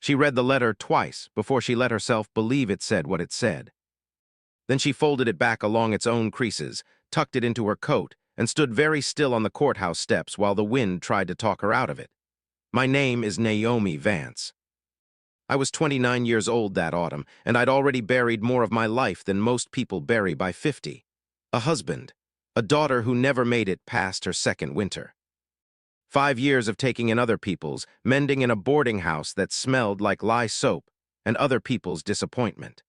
She read the letter twice before she let herself believe it said what it said. Then she folded it back along its own creases, tucked it into her coat, and stood very still on the courthouse steps while the wind tried to talk her out of it. My name is Naomi Vance. I was 29 years old that autumn, and I'd already buried more of my life than most people bury by 50. A husband, a daughter who never made it past her second winter. 5 years of taking in other people's, mending in a boarding house that smelled like lye soap, and other people's disappointment.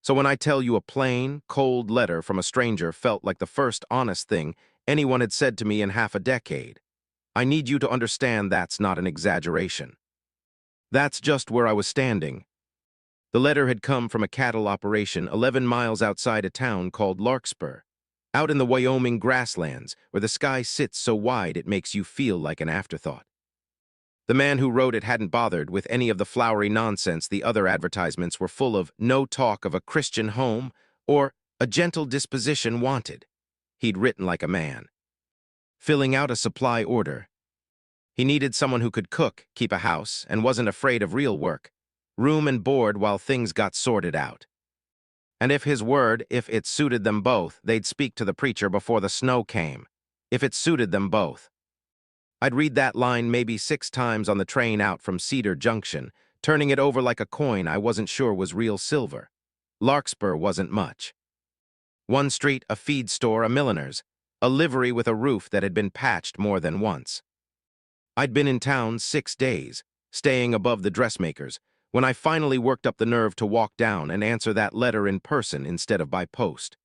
So when I tell you a plain, cold letter from a stranger felt like the first honest thing anyone had said to me in half a decade, I need you to understand that's not an exaggeration. That's just where I was standing. The letter had come from a cattle operation 11 miles outside a town called Larkspur, out in the Wyoming grasslands where the sky sits so wide it makes you feel like an afterthought. The man who wrote it hadn't bothered with any of the flowery nonsense the other advertisements were full of, no talk of a Christian home or a gentle disposition wanted. He'd written like a man. Filling out a supply order. He needed someone who could cook, keep a house, and wasn't afraid of real work. Room and board while things got sorted out. And if it suited them both, they'd speak to the preacher before the snow came. If it suited them both. I'd read that line maybe 6 times on the train out from Cedar Junction, turning it over like a coin I wasn't sure was real silver. Larkspur wasn't much. One street, a feed store, a milliner's, a livery with a roof that had been patched more than once. I'd been in town 6 days, staying above the dressmakers, when I finally worked up the nerve to walk down and answer that letter in person instead of by post.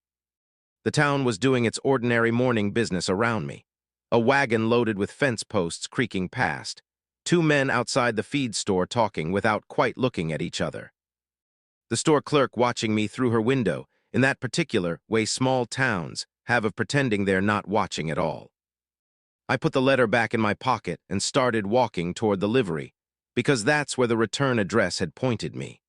The town was doing its ordinary morning business around me. A wagon loaded with fence posts creaking past. 2 men outside the feed store talking without quite looking at each other. The store clerk watching me through her window, in that particular way small towns have of pretending they're not watching at all. I put the letter back in my pocket and started walking toward the livery, because that's where the return address had pointed me.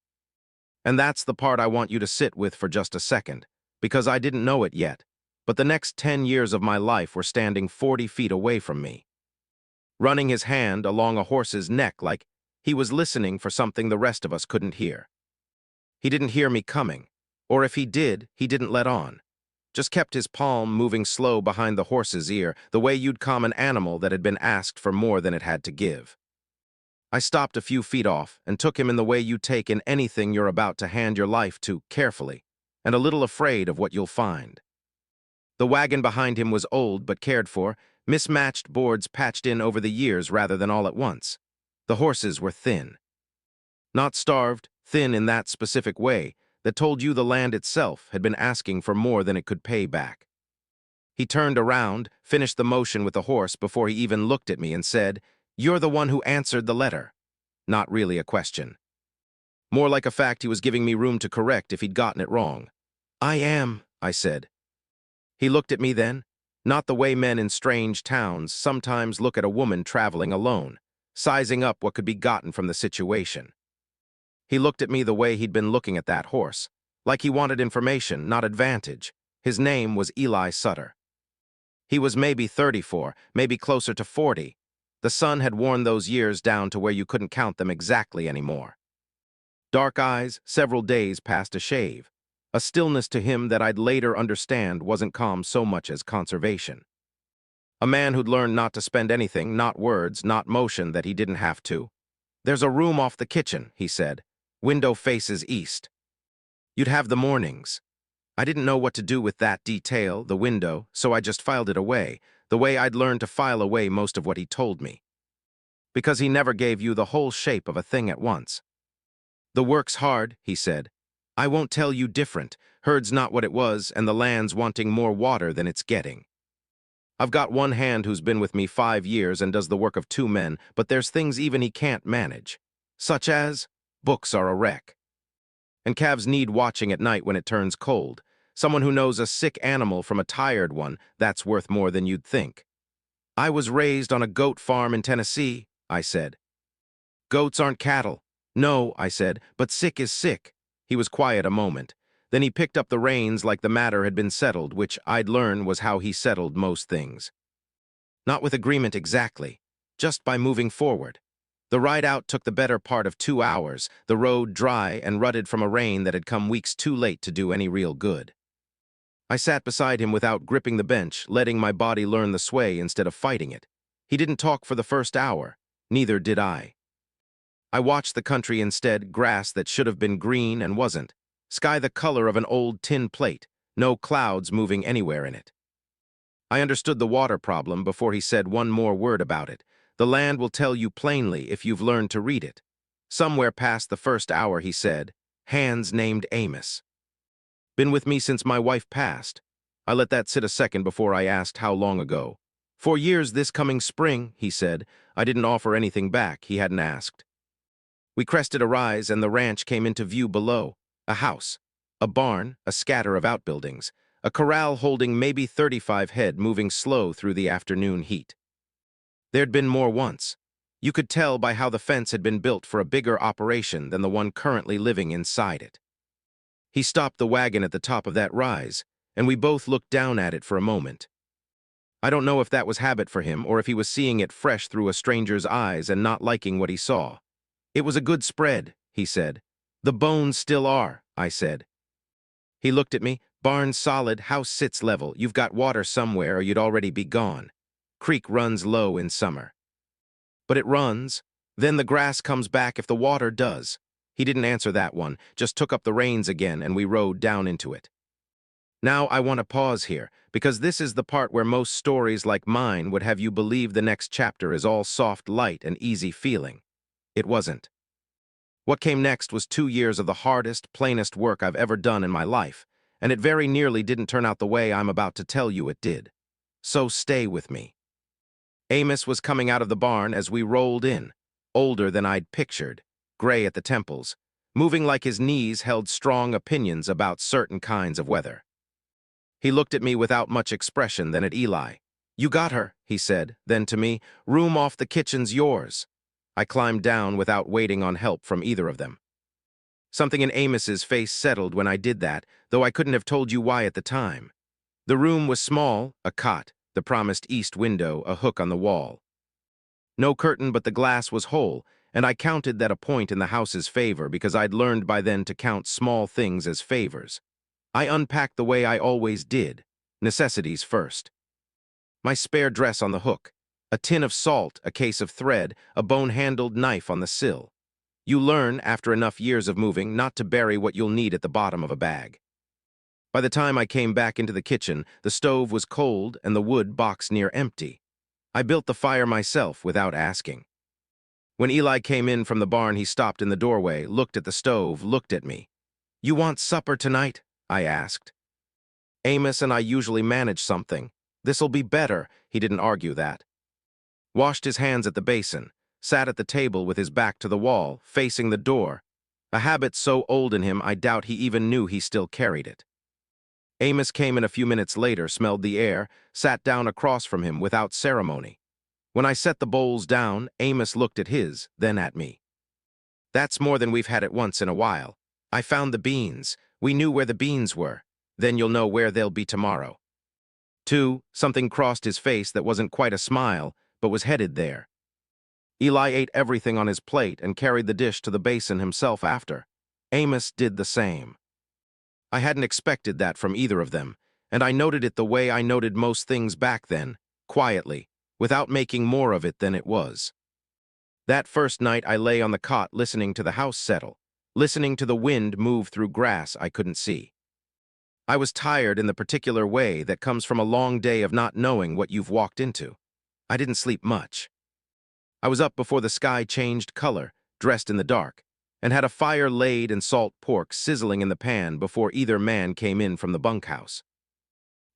And that's the part I want you to sit with for just a second, because I didn't know it yet, but the next 10 years of my life were standing 40 feet away from me, running his hand along a horse's neck like he was listening for something the rest of us couldn't hear. He didn't hear me coming, or if he did, he didn't let on. Just kept his palm moving slow behind the horse's ear, the way you'd calm an animal that had been asked for more than it had to give. I stopped a few feet off and took him in the way you take in anything you're about to hand your life to, carefully, and a little afraid of what you'll find. The wagon behind him was old but cared for, mismatched boards patched in over the years rather than all at once. The horses were thin. Not starved, thin in that specific way that told you the land itself had been asking for more than it could pay back. He turned around, finished the motion with the horse before he even looked at me and said, "You're the one who answered the letter." Not really a question. More like a fact he was giving me room to correct if he'd gotten it wrong. "I am," I said. He looked at me then, not the way men in strange towns sometimes look at a woman traveling alone, sizing up what could be gotten from the situation. He looked at me the way he'd been looking at that horse, like he wanted information, not advantage. His name was Eli Sutter. He was maybe 34, maybe closer to 40. The sun had worn those years down to where you couldn't count them exactly anymore. Dark eyes, several days past a shave. A stillness to him that I'd later understand wasn't calm so much as conservation. A man who'd learned not to spend anything, not words, not motion, that he didn't have to. "There's a room off the kitchen," he said. "Window faces east. You'd have the mornings." I didn't know what to do with that detail, the window, so I just filed it away, the way I'd learned to file away most of what he told me. Because he never gave you the whole shape of a thing at once. "The work's hard," he said. "I won't tell you different. Herd's not what it was, and the land's wanting more water than it's getting. I've got one hand who's been with me 5 years and does the work of 2 men, but there's things even he can't manage. Such as, books are a wreck. And calves need watching at night when it turns cold. Someone who knows a sick animal from a tired one, that's worth more than you'd think." "I was raised on a goat farm in Tennessee," I said. "Goats aren't cattle." "No," I said, "but sick is sick." He was quiet a moment. Then he picked up the reins like the matter had been settled, which I'd learn was how he settled most things. Not with agreement exactly, just by moving forward. The ride out took the better part of 2 hours, the road dry and rutted from a rain that had come weeks too late to do any real good. I sat beside him without gripping the bench, letting my body learn the sway instead of fighting it. He didn't talk for the first hour. Neither did I. I watched the country instead, grass that should have been green and wasn't, sky the color of an old tin plate, no clouds moving anywhere in it. I understood the water problem before he said one more word about it. The land will tell you plainly if you've learned to read it. Somewhere past the first hour, he said, hands named Amos. Been with me since my wife passed. I let that sit a second before I asked how long ago. 4 years this coming spring, he said. I didn't offer anything back he hadn't asked. We crested a rise and the ranch came into view below. A house, a barn, a scatter of outbuildings, a corral holding maybe 35 head moving slow through the afternoon heat. There'd been more once. You could tell by how the fence had been built for a bigger operation than the one currently living inside it. He stopped the wagon at the top of that rise, and we both looked down at it for a moment. I don't know if that was habit for him or if he was seeing it fresh through a stranger's eyes and not liking what he saw. It was a good spread, he said. The bones still are, I said. He looked at me. Barn solid, house sits level. You've got water somewhere or you'd already be gone. Creek runs low in summer. But it runs. Then the grass comes back if the water does. He didn't answer that one, just took up the reins again and we rode down into it. Now I want to pause here, because this is the part where most stories like mine would have you believe the next chapter is all soft light and easy feeling. It wasn't. What came next was 2 years of the hardest, plainest work I've ever done in my life, and it very nearly didn't turn out the way I'm about to tell you it did. So stay with me. Amos was coming out of the barn as we rolled in, older than I'd pictured, gray at the temples, moving like his knees held strong opinions about certain kinds of weather. He looked at me without much expression, then at Eli. You got her, he said, then to me, room off the kitchen's yours. I climbed down without waiting on help from either of them. Something in Amos's face settled when I did that, though I couldn't have told you why at the time. The room was small, a cot, the promised east window, a hook on the wall. No curtain, but the glass was whole, and I counted that a point in the house's favor because I'd learned by then to count small things as favors. I unpacked the way I always did, necessities first. My spare dress on the hook, a tin of salt, a case of thread, a bone-handled knife on the sill. You learn, after enough years of moving, not to bury what you'll need at the bottom of a bag. By the time I came back into the kitchen, the stove was cold and the wood box near empty. I built the fire myself without asking. When Eli came in from the barn, he stopped in the doorway, looked at the stove, looked at me. You want supper tonight? I asked. Amos and I usually manage something. This'll be better, he didn't argue that. Washed his hands at the basin, sat at the table with his back to the wall, facing the door, a habit so old in him I doubt he even knew he still carried it. Amos came in a few minutes later, smelled the air, sat down across from him without ceremony. When I set the bowls down, Amos looked at his, then at me. That's more than we've had it once in a while. I found the beans. We knew where the beans were. Then you'll know where they'll be tomorrow. 2, something crossed his face that wasn't quite a smile, but was headed there. Eli ate everything on his plate and carried the dish to the basin himself after. Amos did the same. I hadn't expected that from either of them, and I noted it the way I noted most things back then, quietly, without making more of it than it was. That first night I lay on the cot listening to the house settle, listening to the wind move through grass I couldn't see. I was tired in the particular way that comes from a long day of not knowing what you've walked into. I didn't sleep much. I was up before the sky changed color, dressed in the dark, and had a fire laid and salt pork sizzling in the pan before either man came in from the bunkhouse.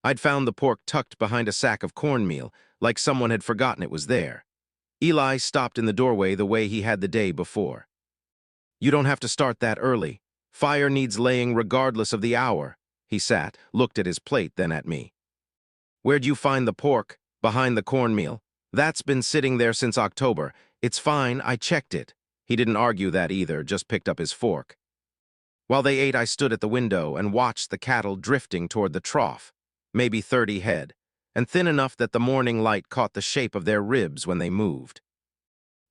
I'd found the pork tucked behind a sack of cornmeal, like someone had forgotten it was there. Eli stopped in the doorway the way he had the day before. You don't have to start that early. Fire needs laying regardless of the hour. He sat, looked at his plate, then at me. Where'd you find the pork? Behind the cornmeal. That's been sitting there since October. It's fine, I checked it. He didn't argue that either, just picked up his fork. While they ate, I stood at the window and watched the cattle drifting toward the trough, maybe 30 head, and thin enough that the morning light caught the shape of their ribs when they moved.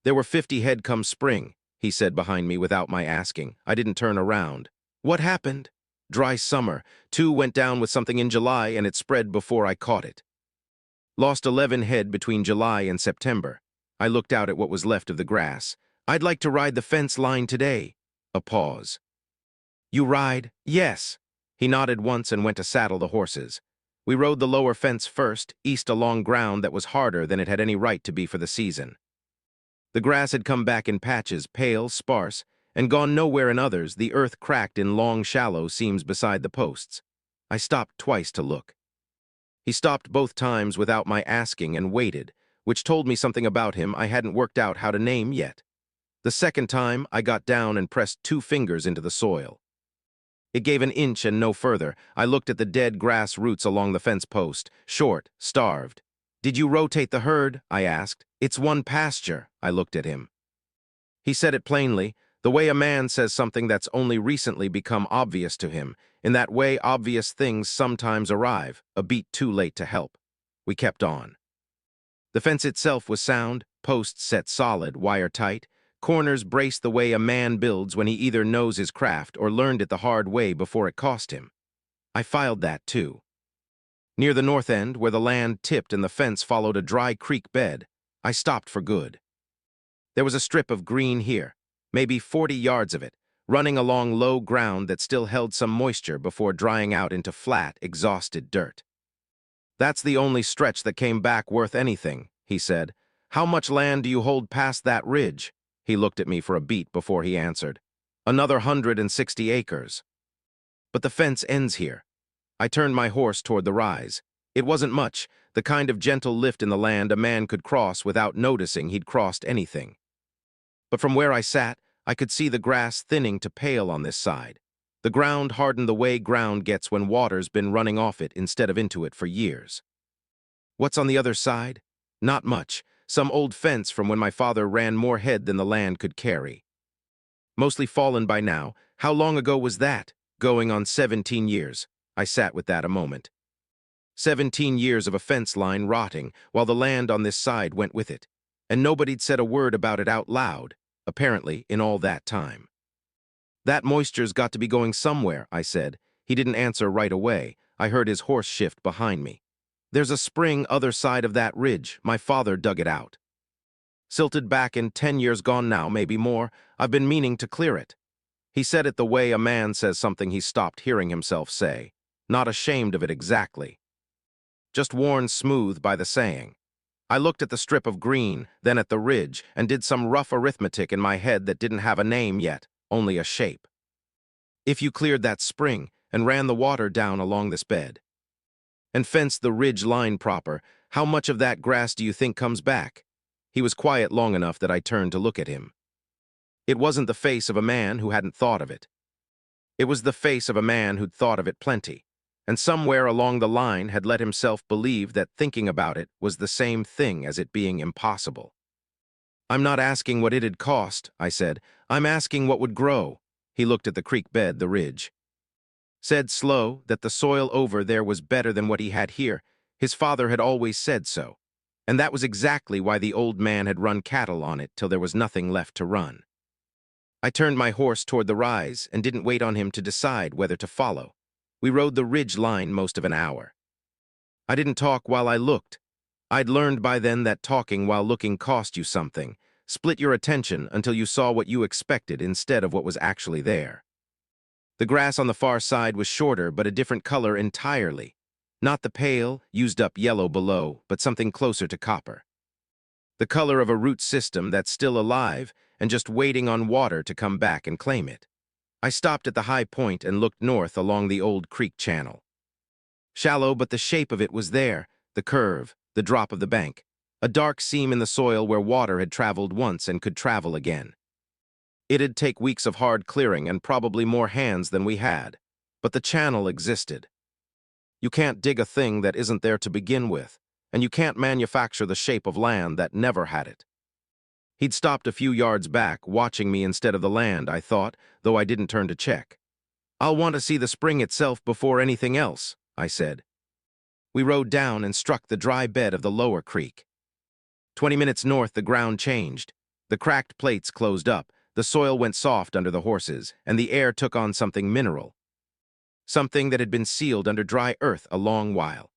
There were 50 head come spring, he said behind me without my asking. I didn't turn around. What happened? Dry summer. 2 went down with something in July and it spread before I caught it. Lost 11 head between July and September. I looked out at what was left of the grass. I'd like to ride the fence line today. A pause. You ride? Yes. He nodded once and went to saddle the horses. We rode the lower fence first, east along ground that was harder than it had any right to be for the season. The grass had come back in patches, pale, sparse, and gone nowhere in others. The earth cracked in long, shallow seams beside the posts. I stopped twice to look. He stopped both times without my asking and waited, which told me something about him I hadn't worked out how to name yet. The second time, I got down and pressed 2 fingers into the soil. It gave an inch and no further. I looked at the dead grass roots along the fence post, short, starved. Did you rotate the herd? I asked. It's one pasture. I looked at him. He said it plainly, the way a man says something that's only recently become obvious to him. In that way, obvious things sometimes arrive, a beat too late to help. We kept on. The fence itself was sound, posts set solid, wire tight, corners braced the way a man builds when he either knows his craft or learned it the hard way before it cost him. I filed that too. Near the north end, where the land tipped and the fence followed a dry creek bed, I stopped for good. There was a strip of green here, maybe 40 yards of it, running along low ground that still held some moisture before drying out into flat, exhausted dirt. That's the only stretch that came back worth anything, he said. How much land do you hold past that ridge? He looked at me for a beat before he answered. Another 160 acres. But the fence ends here. I turned my horse toward the rise. It wasn't much, the kind of gentle lift in the land a man could cross without noticing he'd crossed anything. But from where I sat, I could see the grass thinning to pale on this side. The ground hardened the way ground gets when water's been running off it instead of into it for years. What's on the other side? Not much. Some old fence from when my father ran more head than the land could carry. Mostly fallen by now. How long ago was that? Going on 17 years. I sat with that a moment. 17 years of a fence line rotting, while the land on this side went with it. And nobody'd said a word about it out loud, apparently, in all that time. That moisture's got to be going somewhere, I said. He didn't answer right away. I heard his horse shift behind me. There's a spring other side of that ridge. My father dug it out. Silted back in 10 years gone now, maybe more. I've been meaning to clear it. He said it the way a man says something he stopped hearing himself say. Not ashamed of it exactly. Just worn smooth by the saying. I looked at the strip of green, then at the ridge, and did some rough arithmetic in my head that didn't have a name yet, only a shape. If you cleared that spring and ran the water down along this bed, and fenced the ridge line proper, how much of that grass do you think comes back? He was quiet long enough that I turned to look at him. It wasn't the face of a man who hadn't thought of it. It was the face of a man who'd thought of it plenty, and somewhere along the line had let himself believe that thinking about it was the same thing as it being impossible. I'm not asking what it'd cost, I said. I'm asking what would grow. He looked at the creek bed, the ridge. Said slow that the soil over there was better than what he had here. His father had always said so. And that was exactly why the old man had run cattle on it till there was nothing left to run. I turned my horse toward the rise and didn't wait on him to decide whether to follow. We rode the ridge line most of an hour. I didn't talk while I looked. I'd learned by then that talking while looking cost you something, split your attention until you saw what you expected instead of what was actually there. The grass on the far side was shorter but a different color entirely. Not the pale, used-up yellow below, but something closer to copper. The color of a root system that's still alive and just waiting on water to come back and claim it. I stopped at the high point and looked north along the old creek channel. Shallow, but the shape of it was there, the curve, the drop of the bank, a dark seam in the soil where water had traveled once and could travel again. It'd take weeks of hard clearing and probably more hands than we had, but the channel existed. You can't dig a thing that isn't there to begin with, and you can't manufacture the shape of land that never had it. He'd stopped a few yards back, watching me instead of the land, I thought, though I didn't turn to check. I'll want to see the spring itself before anything else, I said. We rode down and struck the dry bed of the lower creek. 20 minutes north, the ground changed. The cracked plates closed up, the soil went soft under the horses, and the air took on something mineral, something that had been sealed under dry earth a long while.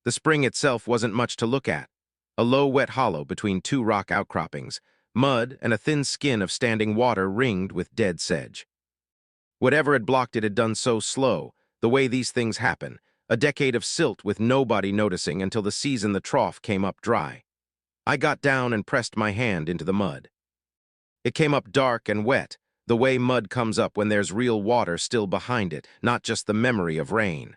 The spring itself wasn't much to look at. A low, wet hollow between two rock outcroppings, mud and a thin skin of standing water ringed with dead sedge. Whatever had blocked it had done so slow, the way these things happen, a decade of silt with nobody noticing until the season the trough came up dry. I got down and pressed my hand into the mud. It came up dark and wet, the way mud comes up when there's real water still behind it, not just the memory of rain.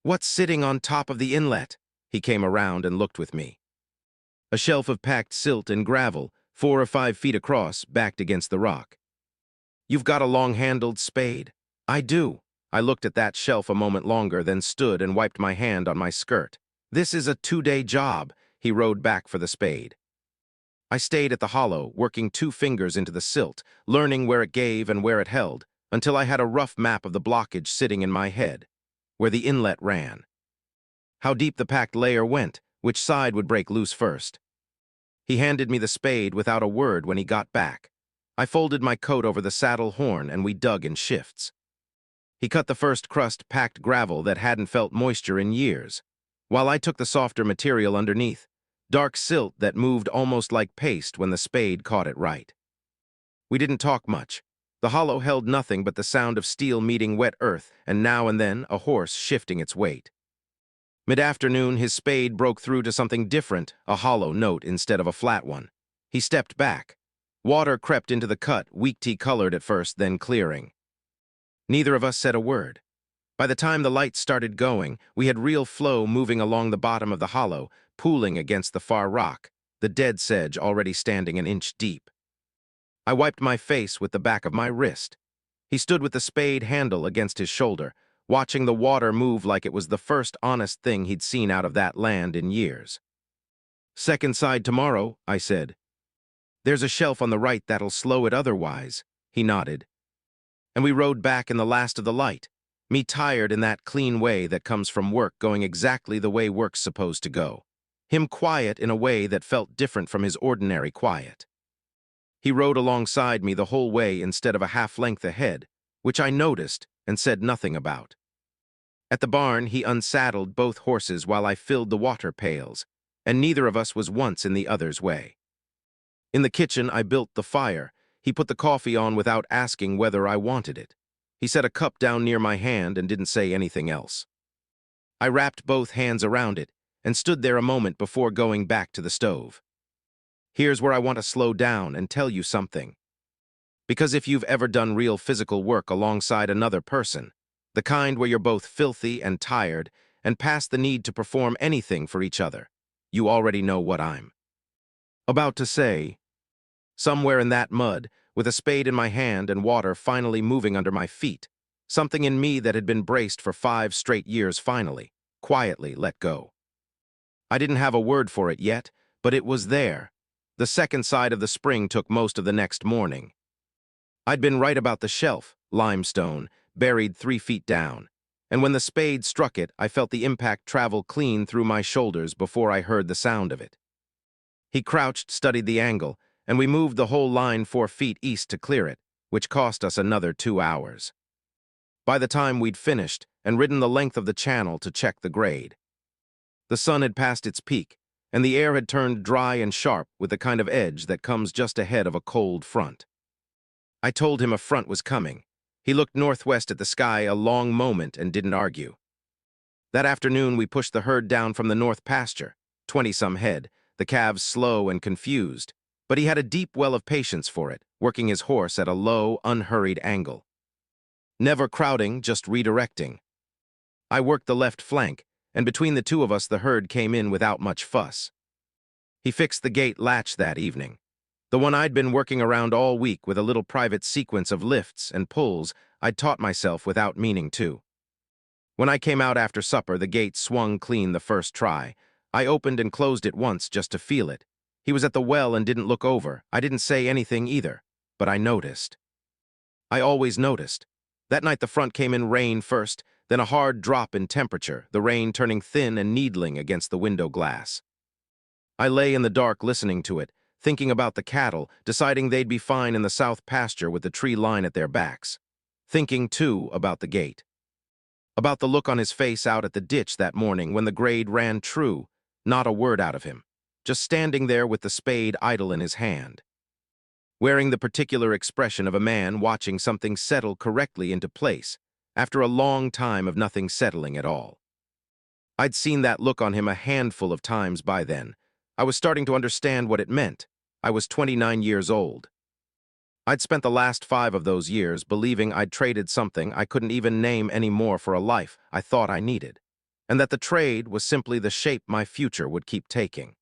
"What's sitting on top of the inlet?" He came around and looked with me. A shelf of packed silt and gravel, 4 or 5 feet across, backed against the rock. "You've got a long-handled spade?" "I do." I looked at that shelf a moment longer, then stood and wiped my hand on my skirt. "This is a 2-day job." He rode back for the spade. I stayed at the hollow, working 2 fingers into the silt, learning where it gave and where it held, until I had a rough map of the blockage sitting in my head, where the inlet ran, how deep the packed layer went, which side would break loose first. He handed me the spade without a word when he got back. I folded my coat over the saddle horn and we dug in shifts. He cut the first crust packed gravel that hadn't felt moisture in years, while I took the softer material underneath, dark silt that moved almost like paste when the spade caught it right. We didn't talk much. The hollow held nothing but the sound of steel meeting wet earth and now and then a horse shifting its weight. Mid-afternoon, his spade broke through to something different, a hollow note instead of a flat one. He stepped back. Water crept into the cut, weak tea-colored at first, then clearing. Neither of us said a word. By the time the lights started going, we had real flow moving along the bottom of the hollow, pooling against the far rock, the dead sedge already standing an inch deep. I wiped my face with the back of my wrist. He stood with the spade handle against his shoulder, watching the water move like it was the first honest thing he'd seen out of that land in years. "Second side tomorrow," I said. "There's a shelf on the right that'll slow it otherwise." He nodded. And we rode back in the last of the light, me tired in that clean way that comes from work going exactly the way work's supposed to go. Him quiet in a way that felt different from his ordinary quiet. He rode alongside me the whole way instead of a half-length ahead, which I noticed and said nothing about. At the barn, he unsaddled both horses while I filled the water pails, and neither of us was once in the other's way. In the kitchen, I built the fire. He put the coffee on without asking whether I wanted it. He set a cup down near my hand and didn't say anything else. I wrapped both hands around it and stood there a moment before going back to the stove. Here's where I want to slow down and tell you something. Because if you've ever done real physical work alongside another person, the kind where you're both filthy and tired and past the need to perform anything for each other, you already know what I'm about to say. Somewhere in that mud, with a spade in my hand and water finally moving under my feet, something in me that had been braced for 5 straight years finally, quietly let go. I didn't have a word for it yet, but it was there. The second side of the spring took most of the next morning. I'd been right about the shelf, limestone, buried 3 feet down, and when the spade struck it, I felt the impact travel clean through my shoulders before I heard the sound of it. He crouched, studied the angle, and we moved the whole line 4 feet east to clear it, which cost us another 2 hours. By the time we'd finished and ridden the length of the channel to check the grade, the sun had passed its peak, and the air had turned dry and sharp with the kind of edge that comes just ahead of a cold front. I told him a front was coming. He looked northwest at the sky a long moment and didn't argue. That afternoon, we pushed the herd down from the north pasture, 20-some head, the calves slow and confused, but he had a deep well of patience for it, working his horse at a low, unhurried angle. Never crowding, just redirecting. I worked the left flank, and between the two of us the herd came in without much fuss. He fixed the gate latch that evening, the one I'd been working around all week with a little private sequence of lifts and pulls I'd taught myself without meaning to. When I came out after supper, the gate swung clean the first try. I opened and closed it once just to feel it. He was at the well and didn't look over. I didn't say anything either, but I noticed. I always noticed. That night the front came in rain first, then a hard drop in temperature, the rain turning thin and needling against the window glass. I lay in the dark listening to it, thinking about the cattle, deciding they'd be fine in the south pasture with the tree line at their backs. Thinking, too, about the gate. About the look on his face out at the ditch that morning when the grade ran true, not a word out of him, just standing there with the spade idle in his hand, wearing the particular expression of a man watching something settle correctly into place after a long time of nothing settling at all. I'd seen that look on him a handful of times by then. I was starting to understand what it meant. I was 29 years old. I'd spent the last 5 of those years believing I'd traded something I couldn't even name anymore for a life I thought I needed, and that the trade was simply the shape my future would keep taking.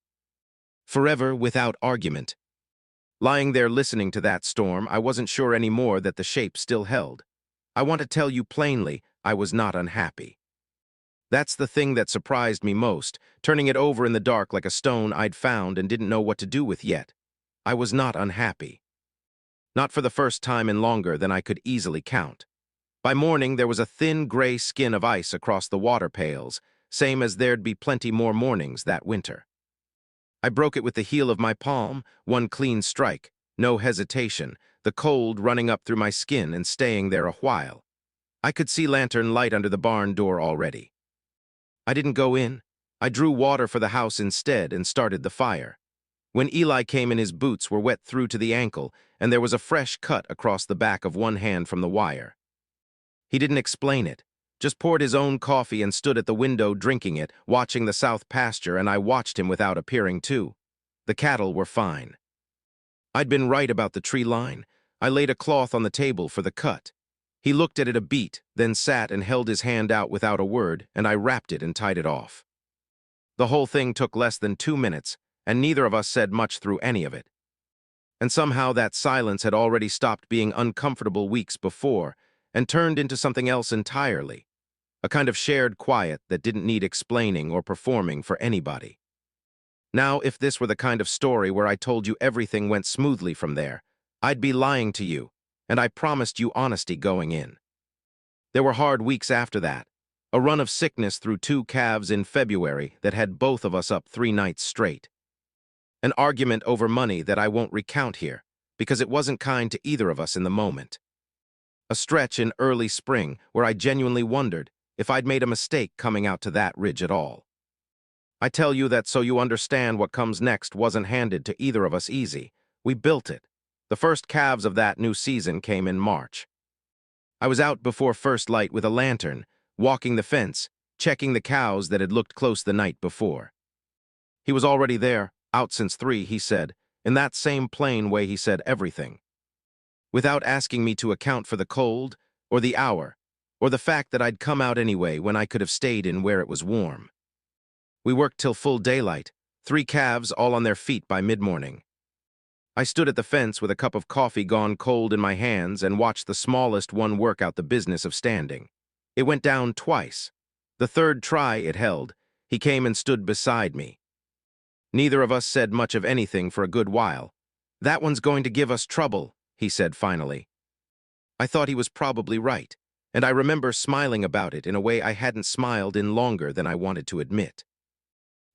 Forever without argument. Lying there listening to that storm, I wasn't sure anymore that the shape still held. I want to tell you plainly, I was not unhappy. That's the thing that surprised me most, turning it over in the dark like a stone I'd found and didn't know what to do with yet. I was not unhappy. Not for the first time in longer than I could easily count. By morning, there was a thin gray skin of ice across the water pails, same as there'd be plenty more mornings that winter. I broke it with the heel of my palm, one clean strike, no hesitation, the cold running up through my skin and staying there a while. I could see lantern light under the barn door already. I didn't go in. I drew water for the house instead and started the fire. When Eli came in, his boots were wet through to the ankle, and there was a fresh cut across the back of one hand from the wire. He didn't explain it, just poured his own coffee and stood at the window drinking it, watching the south pasture, and I watched him without appearing too. The cattle were fine. I'd been right about the tree line. I laid a cloth on the table for the cut. He looked at it a beat, then sat and held his hand out without a word, and I wrapped it and tied it off. The whole thing took less than 2 minutes, and neither of us said much through any of it. And somehow that silence had already stopped being uncomfortable weeks before and turned into something else entirely, a kind of shared quiet that didn't need explaining or performing for anybody. Now, if this were the kind of story where I told you everything went smoothly from there, I'd be lying to you, and I promised you honesty going in. There were hard weeks after that, a run of sickness through 2 calves in February that had both of us up 3 nights straight. An argument over money that I won't recount here, because it wasn't kind to either of us in the moment. A stretch in early spring where I genuinely wondered if I'd made a mistake coming out to that ridge at all. I tell you that so you understand what comes next wasn't handed to either of us easy. We built it. The first calves of that new season came in March. I was out before first light with a lantern, walking the fence, checking the cows that had looked close the night before. He was already there, out since 3, he said, in that same plain way he said everything. Without asking me to account for the cold, or the hour, or the fact that I'd come out anyway when I could have stayed in where it was warm. We worked till full daylight, 3 calves all on their feet by mid-morning. I stood at the fence with a cup of coffee gone cold in my hands and watched the smallest one work out the business of standing. It went down twice. The 3rd try it held. He came and stood beside me. Neither of us said much of anything for a good while. "That one's going to give us trouble," he said finally. I thought he was probably right, and I remember smiling about it in a way I hadn't smiled in longer than I wanted to admit.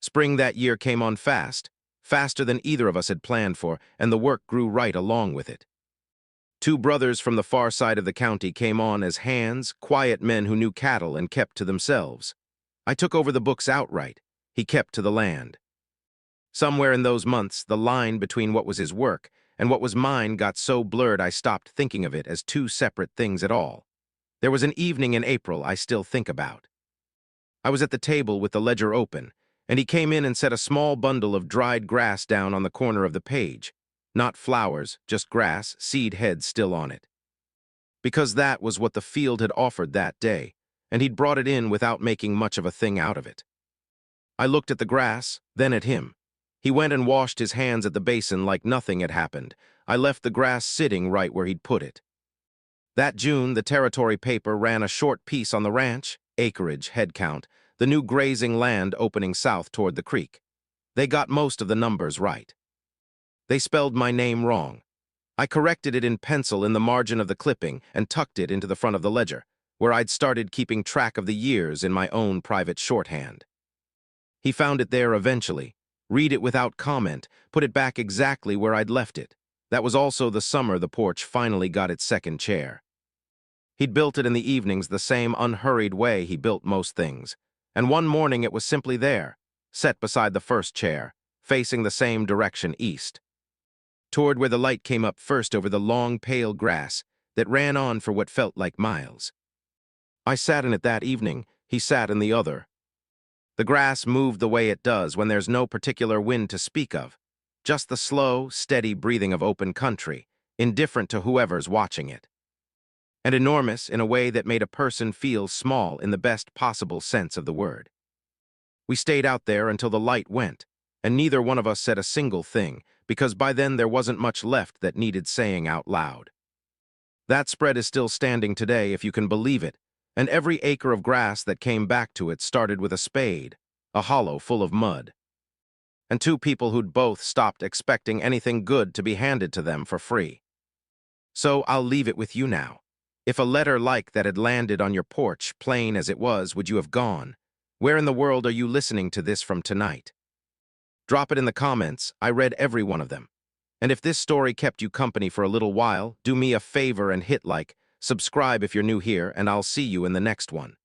Spring that year came on fast, faster than either of us had planned for, and the work grew right along with it. 2 brothers from the far side of the county came on as hands, quiet men who knew cattle and kept to themselves. I took over the books outright. He kept to the land. Somewhere in those months, the line between what was his work and what was mine got so blurred I stopped thinking of it as 2 separate things at all. There was an evening in April I still think about. I was at the table with the ledger open, and he came in and set a small bundle of dried grass down on the corner of the page. Not flowers, just grass, seed heads still on it. Because that was what the field had offered that day, and he'd brought it in without making much of a thing out of it. I looked at the grass, then at him. He went and washed his hands at the basin like nothing had happened. I left the grass sitting right where he'd put it. That June, the territory paper ran a short piece on the ranch, acreage, head count, the new grazing land opening south toward the creek. They got most of the numbers right. They spelled my name wrong. I corrected it in pencil in the margin of the clipping and tucked it into the front of the ledger, where I'd started keeping track of the years in my own private shorthand. He found it there eventually, read it without comment, put it back exactly where I'd left it. That was also the summer the porch finally got its second chair. He'd built it in the evenings the same unhurried way he built most things, and one morning it was simply there, set beside the first chair, facing the same direction east, toward where the light came up first over the long, pale grass that ran on for what felt like miles. I sat in it that evening, he sat in the other. The grass moved the way it does when there's no particular wind to speak of, just the slow, steady breathing of open country, indifferent to whoever's watching it. And enormous in a way that made a person feel small in the best possible sense of the word. We stayed out there until the light went, and neither one of us said a single thing, because by then there wasn't much left that needed saying out loud. That spread is still standing today, if you can believe it, and every acre of grass that came back to it started with a spade, a hollow full of mud, and two people who'd both stopped expecting anything good to be handed to them for free. So I'll leave it with you now. If a letter like that had landed on your porch, plain as it was, would you have gone? Where in the world are you listening to this from tonight? Drop it in the comments. I read every one of them. And if this story kept you company for a little while, do me a favor and hit like, subscribe if you're new here, and I'll see you in the next one.